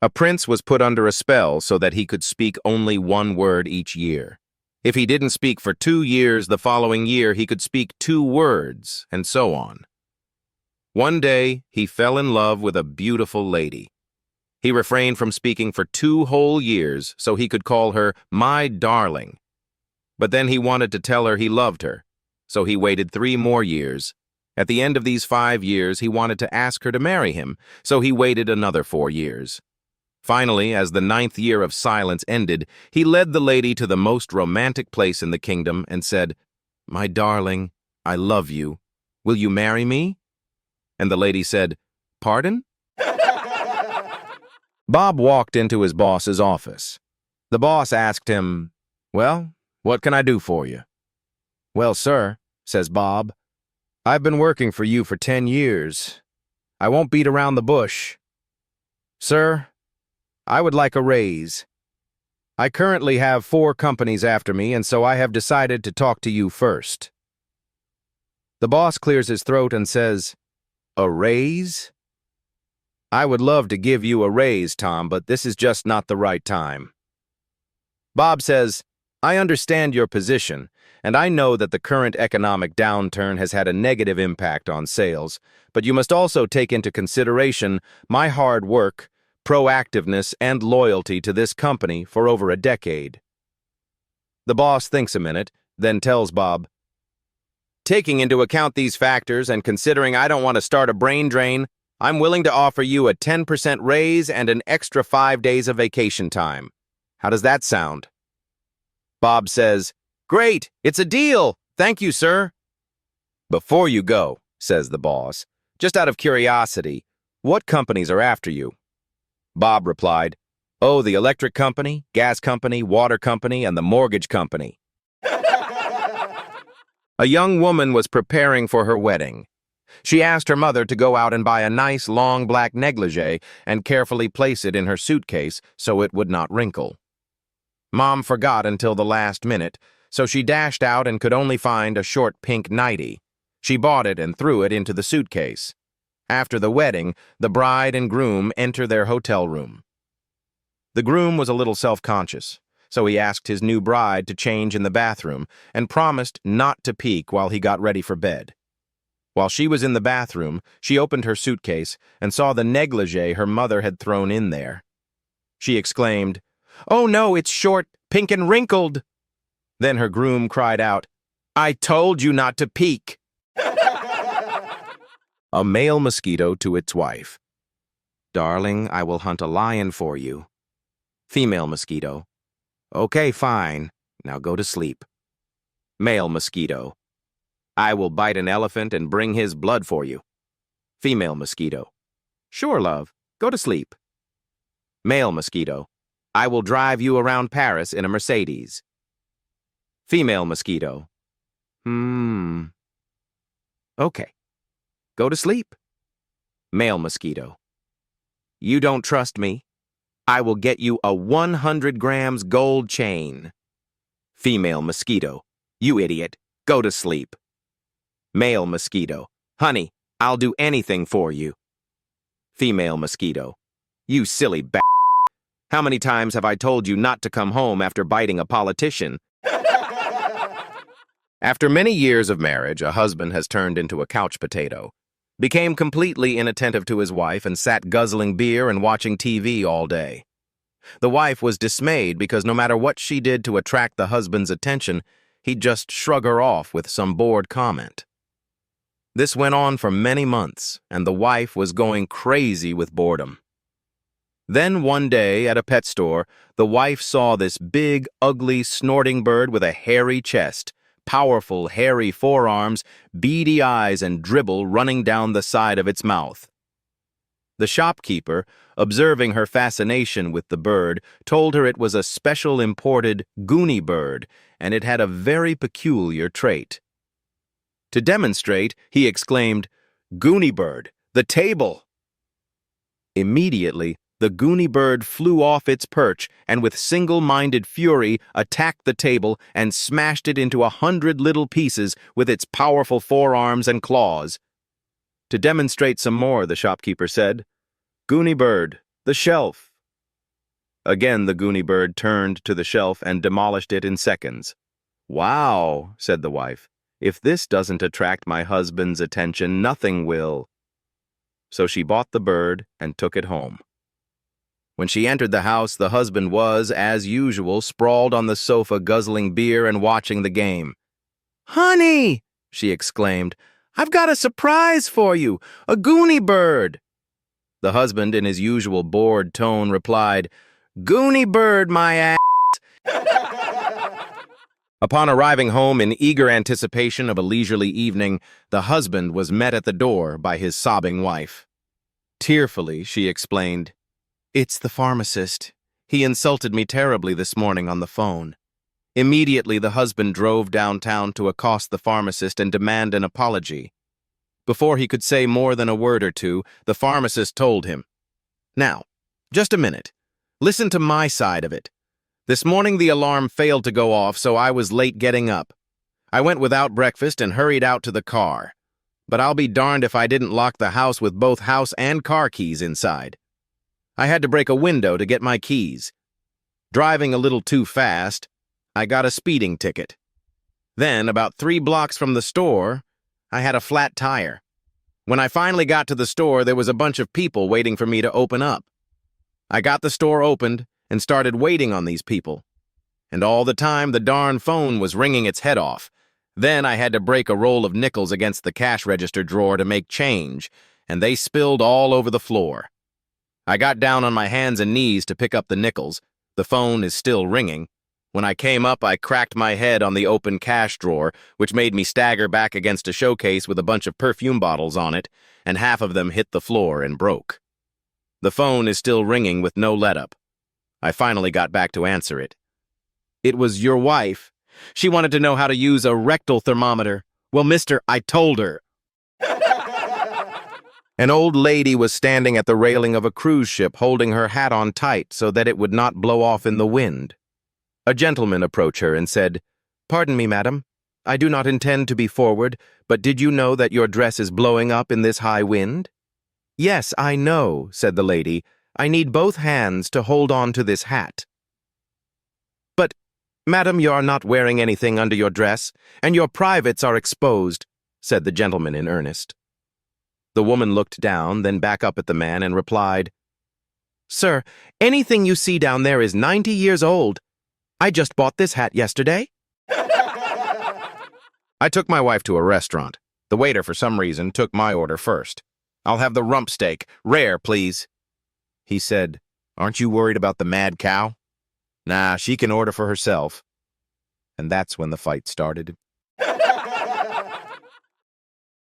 A prince was put under a spell so that he could speak only one word each year. If he didn't speak for 2 years the following year, he could speak 2 words, and so on. One day, he fell in love with a beautiful lady. He refrained from speaking for 2 whole years so he could call her my darling. But then he wanted to tell her he loved her, so he waited 3 more years. At the end of these 5 years, he wanted to ask her to marry him, so he waited another 4 years. Finally, as the 9th year of silence ended, he led the lady to the most romantic place in the kingdom and said, "My darling, I love you. Will you marry me?" And the lady said, "Pardon?" Bob walked into his boss's office. The boss asked him, "Well, what can I do for you?" "Well, sir," says Bob, "I've been working for you for 10 years. I won't beat around the bush. Sir, I would like a raise. I currently have 4 companies after me, and so I have decided to talk to you first." The boss clears his throat and says, "A raise? I would love to give you a raise, Tom, but this is just not the right time." Bob says, "I understand your position, and I know that the current economic downturn has had a negative impact on sales, but you must also take into consideration my hard work, proactiveness, and loyalty to this company for over a decade." The boss thinks a minute, then tells Bob, "Taking into account these factors and considering I don't want to start a brain drain, I'm willing to offer you a 10% raise and an extra 5 days of vacation time. How does that sound?" Bob says, "Great, it's a deal. Thank you, sir." "Before you go," says the boss, "just out of curiosity, what companies are after you?" Bob replied, "Oh, the electric company, gas company, water company, and the mortgage company." A young woman was preparing for her wedding. She asked her mother to go out and buy a nice long black negligee and carefully place it in her suitcase so it would not wrinkle. Mom forgot until the last minute, so she dashed out and could only find a short pink nightie. She bought it and threw it into the suitcase. After the wedding, the bride and groom enter their hotel room. The groom was a little self-conscious, so he asked his new bride to change in the bathroom and promised not to peek while he got ready for bed. While she was in the bathroom, she opened her suitcase and saw the negligee her mother had thrown in there. She exclaimed, "Oh no, it's short, pink, and wrinkled." Then her groom cried out, "I told you not to peek." A male mosquito to its wife. "Darling, I will hunt a lion for you." Female mosquito. "Okay, fine. Now go to sleep." Male mosquito. "I will bite an elephant and bring his blood for you." Female mosquito. "Sure, love. Go to sleep." Male mosquito. "I will drive you around Paris in a Mercedes." Female mosquito. Okay. Go to sleep." Male mosquito. "You don't trust me? I will get you a 100 grams gold chain." Female mosquito. "You idiot. Go to sleep." Male mosquito. "Honey, I'll do anything for you." Female mosquito. "You silly b****. How many times have I told you not to come home after biting a politician?" After many years of marriage, a husband has turned into a couch potato, became completely inattentive to his wife, and sat guzzling beer and watching TV all day. The wife was dismayed because no matter what she did to attract the husband's attention, he'd just shrug her off with some bored comment. This went on for many months, and the wife was going crazy with boredom. Then one day at a pet store, the wife saw this big, ugly, snorting bird with a hairy chest, powerful, hairy forearms, beady eyes, and dribble running down the side of its mouth. The shopkeeper, observing her fascination with the bird, told her it was a special imported Goonie bird, and it had a very peculiar trait. To demonstrate, he exclaimed, "Goonie bird, the table!" Immediately, the Goonie bird flew off its perch and with single-minded fury attacked the table and smashed it into 100 little pieces with its powerful forearms and claws. To demonstrate some more, the shopkeeper said, "Goonie bird, the shelf, Again, the Goonie bird turned to the shelf and demolished it in seconds. "Wow," said the wife. "If this doesn't attract my husband's attention, nothing will." So she bought the bird and took it home. When she entered the house, the husband was, as usual, sprawled on the sofa guzzling beer and watching the game. "Honey," she exclaimed, "I've got a surprise for you, a Goonie bird." The husband, in his usual bored tone, replied, "Goonie bird, my ass." Upon arriving home in eager anticipation of a leisurely evening, the husband was met at the door by his sobbing wife. Tearfully, she explained, "It's the pharmacist. He insulted me terribly this morning on the phone." Immediately, the husband drove downtown to accost the pharmacist and demand an apology. Before he could say more than a word or two, the pharmacist told him, "Now, just a minute. Listen to my side of it. This morning the alarm failed to go off, so I was late getting up. I went without breakfast and hurried out to the car. But I'll be darned if I didn't lock the house with both house and car keys inside. I had to break a window to get my keys. Driving a little too fast, I got a speeding ticket. Then, about 3 blocks from the store, I had a flat tire. When I finally got to the store, there was a bunch of people waiting for me to open up. I got the store opened and started waiting on these people. And all the time, the darn phone was ringing its head off. Then I had to break a roll of nickels against the cash register drawer to make change, and they spilled all over the floor. I got down on my hands and knees to pick up the nickels. The phone is still ringing. When I came up, I cracked my head on the open cash drawer, which made me stagger back against a showcase with a bunch of perfume bottles on it, and half of them hit the floor and broke. The phone is still ringing with no let-up. I finally got back to answer it. "It was your wife. She wanted to know how to use a rectal thermometer. Well, mister, I told her." An old lady was standing at the railing of a cruise ship holding her hat on tight so that it would not blow off in the wind. A gentleman approached her and said, "Pardon me, madam. I do not intend to be forward, but did you know that your dress is blowing up in this high wind?" "Yes, I know," said the lady. "I need both hands to hold on to this hat." "But, madam, you are not wearing anything under your dress, and your privates are exposed," said the gentleman in earnest. The woman looked down, then back up at the man and replied, "Sir, anything you see down there is 90 years old. I just bought this hat yesterday." I took my wife to a restaurant. The waiter, for some reason, took my order first. "I'll have the rump steak, rare, please." He said, "Aren't you worried about the mad cow?" "Nah, she can order for herself." And that's when the fight started.